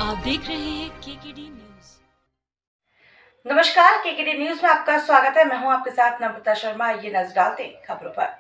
आप देख रहे हैं केकेडी न्यूज। नमस्कार, केकेडी न्यूज में आपका स्वागत है। मैं हूं आपके साथ नम्रता शर्मा। ये नजर डालते हैं खबरों पर।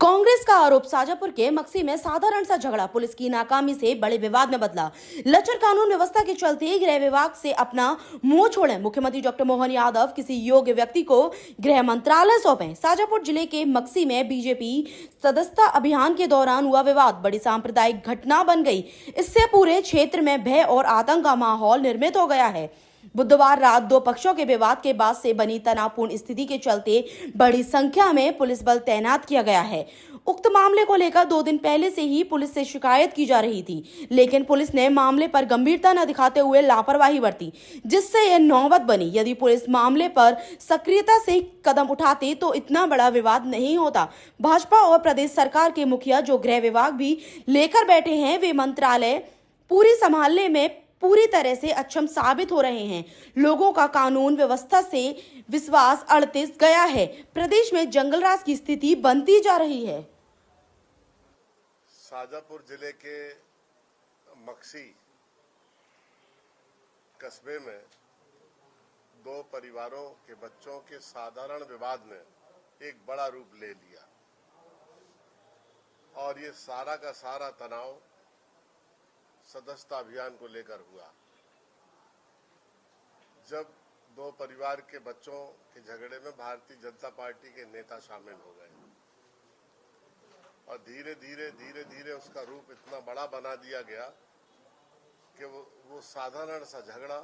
कांग्रेस का आरोप, शाजापुर के मक्सी में साधारण सा झगड़ा पुलिस की नाकामी से बड़े विवाद में बदला। लचर कानून व्यवस्था के चलते गृह विभाग से अपना मुंह छोड़े मुख्यमंत्री डॉक्टर मोहन यादव किसी योग्य व्यक्ति को गृह मंत्रालय सौंपे। शाजापुर जिले के मक्सी में बीजेपी सदस्यता अभियान के दौरान हुआ विवाद बड़ी सांप्रदायिक घटना बन गई। इससे पूरे क्षेत्र में भय और आतंक का माहौल निर्मित हो गया है। बुधवार रात दो पक्षों के विवाद के बाद से बनी तनावपूर्ण स्थिति के चलते बड़ी संख्या में पुलिस बल तैनात किया गया है। उक्त मामले को लेकर 2 दिन पहले से ही पुलिस से शिकायत की जा रही थी, लेकिन पुलिस ने मामले पर गंभीरता न दिखाते हुए लापरवाही बरती, जिससे यह नौबत बनी। यदि पुलिस मामले पर सक्रियता से कदम उठाती तो इतना बड़ा विवाद नहीं होता। भाजपा और प्रदेश सरकार के मुखिया जो गृह विभाग भी लेकर बैठे हैं, वे मंत्रालय पूरी संभालने में पूरी तरह से अक्षम साबित हो रहे हैं। लोगों का कानून व्यवस्था से विश्वास अड़ते गया है। प्रदेश में जंगलराज की स्थिति बनती जा रही है। शाजापुर जिले के मक्सी कस्बे में 2 परिवारों के बच्चों के साधारण विवाद ने एक बड़ा रूप ले लिया और ये सारा का सारा तनाव सदस्यता अभियान को लेकर हुआ। जब 2 परिवार के बच्चों के झगड़े में भारतीय जनता पार्टी के नेता शामिल हो गए और धीरे धीरे उसका रूप इतना बड़ा बना दिया गया कि वो साधारण सा झगड़ा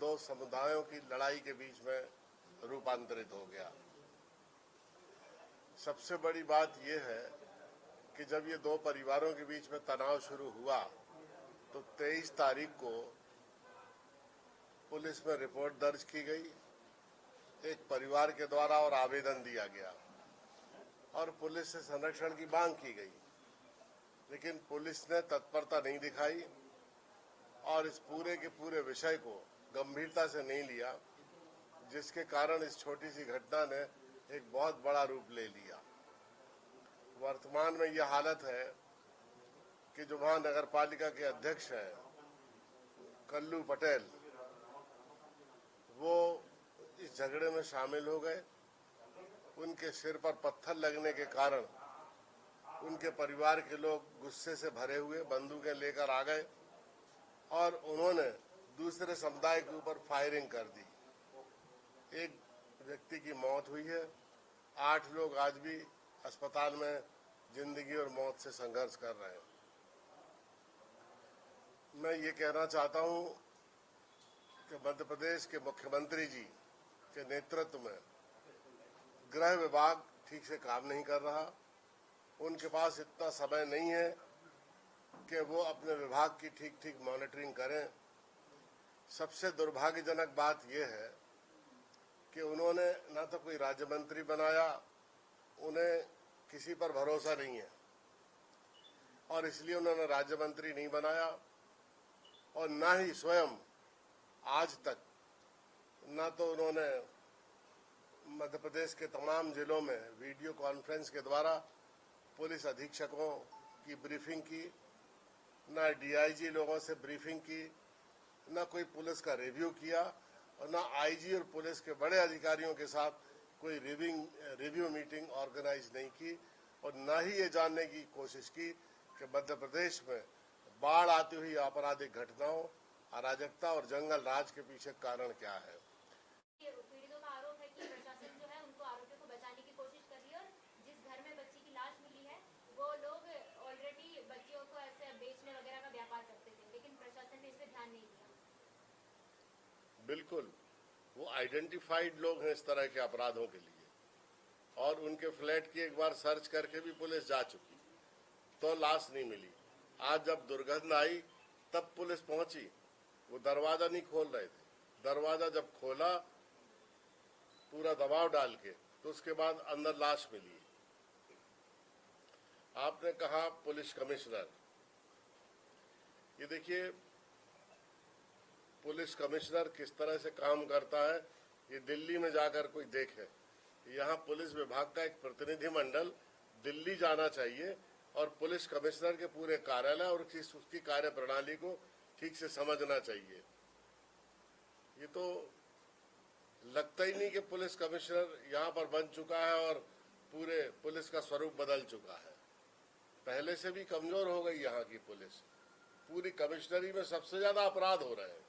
2 समुदायों की लड़ाई के बीच में रूपांतरित हो गया। सबसे बड़ी बात यह है कि जब ये 2 परिवारों के बीच में तनाव शुरू हुआ तो 23 तारीख को पुलिस में रिपोर्ट दर्ज की गई एक परिवार के द्वारा और आवेदन दिया गया और पुलिस से संरक्षण की मांग की गई, लेकिन पुलिस ने तत्परता नहीं दिखाई और इस पूरे के पूरे विषय को गंभीरता से नहीं लिया, जिसके कारण इस छोटी सी घटना ने एक बहुत बड़ा रूप ले लिया। वर्तमान में यह हालत है कि जो वहां नगर पालिका के अध्यक्ष हैं कल्लू पटेल, वो इस झगड़े में शामिल हो गए। उनके सिर पर पत्थर लगने के कारण उनके परिवार के लोग गुस्से से भरे हुए बंदूकें लेकर आ गए और उन्होंने दूसरे समुदाय के ऊपर फायरिंग कर दी। एक व्यक्ति की मौत हुई है, 8 लोग आज भी अस्पताल में जिंदगी और मौत से संघर्ष कर रहे हैं। मैं ये कहना चाहता हूं कि मध्य प्रदेश के मुख्यमंत्री जी के नेतृत्व में गृह विभाग ठीक से काम नहीं कर रहा। उनके पास इतना समय नहीं है कि वो अपने विभाग की ठीक मॉनिटरिंग करें। सबसे दुर्भाग्यजनक बात यह है कि उन्होंने ना तो कोई राज्य मंत्री बनाया, उन्हें किसी पर भरोसा नहीं है और इसलिए उन्होंने राज्य मंत्री नहीं बनाया और ना ही स्वयं आज तक ना तो उन्होंने मध्य प्रदेश के तमाम जिलों में वीडियो कॉन्फ्रेंस के द्वारा पुलिस अधीक्षकों की ब्रीफिंग की, ना डीआईजी लोगों से ब्रीफिंग की, ना कोई पुलिस का रिव्यू किया और ना आईजी और पुलिस के बड़े अधिकारियों के साथ कोई रिव्यू मीटिंग ऑर्गेनाइज नहीं की और ना ही ये जानने की कोशिश की कि मध्य प्रदेश में बाढ़ आती हुई आपराधिक घटनाओं, अराजकता और जंगल राज के पीछे कारण क्या है। पीड़ितों का आरोप है कि प्रशासन जो है उनको आरोपियों को बचाने की कोशिश कर रही है और जिस घर में बच्ची की लाश मिली है वो लोग ऑलरेडी बच्चियों को ऐसे बेचने वगैरह का व्यापार करते थे, लेकिन प्रशासन ने इस पर ध्यान नहीं दिया। बिल्कुल, वो आइडेंटिफाइड लोग हैं इस तरह के अपराधों के लिए और उनके फ्लैट की एक बार सर्च करके भी पुलिस जा चुकी तो लाश नहीं मिली। आज जब दुर्घटना आई तब पुलिस पहुंची, वो दरवाजा नहीं खोल रहे थे। दरवाजा जब खोला पूरा दबाव डाल के तो उसके बाद अंदर लाश मिली। आपने कहा पुलिस कमिश्नर, ये देखिए पुलिस कमिश्नर किस तरह से काम करता है ये दिल्ली में जाकर कोई देखे। यहाँ पुलिस विभाग का एक प्रतिनिधिमंडल दिल्ली जाना चाहिए और पुलिस कमिश्नर के पूरे कार्यालय और उसकी कार्य प्रणाली को ठीक से समझना चाहिए। ये तो लगता ही नहीं कि पुलिस कमिश्नर यहाँ पर बन चुका है और पूरे पुलिस का स्वरूप बदल चुका है। पहले से भी कमजोर हो गई यहाँ की पुलिस। पूरी कमिश्नरी में सबसे ज्यादा अपराध हो रहे हैं।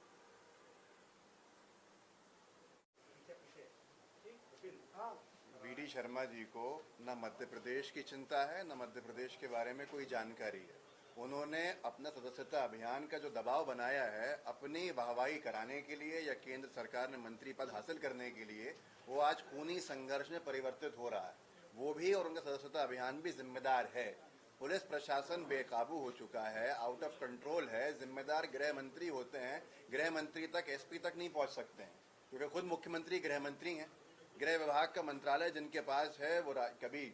वीडी शर्मा जी को न मध्य प्रदेश की चिंता है, न मध्य प्रदेश के बारे में कोई जानकारी है। उन्होंने अपना सदस्यता अभियान का जो दबाव बनाया है अपनी वाहवाही कराने के लिए या केंद्र सरकार ने मंत्री पद हासिल करने के लिए, वो आज खूनी संघर्ष में परिवर्तित हो रहा है। वो भी और उनका सदस्यता अभियान भी जिम्मेदार है। पुलिस प्रशासन बेकाबू हो चुका है, आउट ऑफ कंट्रोल है। जिम्मेदार गृह मंत्री होते हैं, गृह मंत्री तक, एसपी तक नहीं पहुंच सकते हैं, क्योंकि खुद मुख्यमंत्री गृह मंत्री हैं। गृह विभाग का मंत्रालय जिनके पास है वो कभी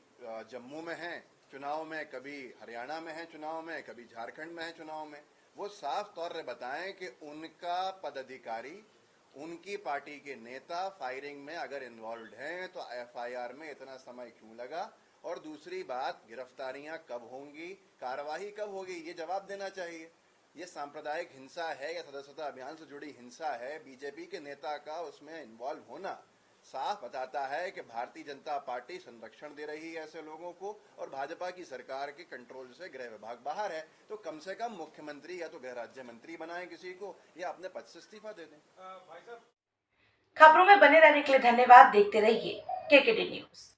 जम्मू में है चुनाव में, कभी हरियाणा में है चुनाव में, कभी झारखंड में है चुनाव में। वो साफ तौर पर बताएं कि उनका पदाधिकारी, उनकी पार्टी के नेता फायरिंग में अगर इन्वॉल्व हैं तो एफआईआर में इतना समय क्यों लगा, और दूसरी बात, गिरफ्तारियां कब होंगी, कार्यवाही कब होगी, ये जवाब देना चाहिए। ये सांप्रदायिक हिंसा है या सदस्यता अभियान से जुड़ी हिंसा है, बीजेपी के नेता का उसमें इन्वॉल्व होना साफ बताता है कि भारतीय जनता पार्टी संरक्षण दे रही है ऐसे लोगों को और भाजपा की सरकार के कंट्रोल से गृह विभाग बाहर है। तो कम से कम मुख्यमंत्री या तो गृह राज्य मंत्री बनाएं किसी को, या अपने पद से इस्तीफा दे दें। खबरों में बने रहने के लिए धन्यवाद। देखते रहिए केकेडी न्यूज।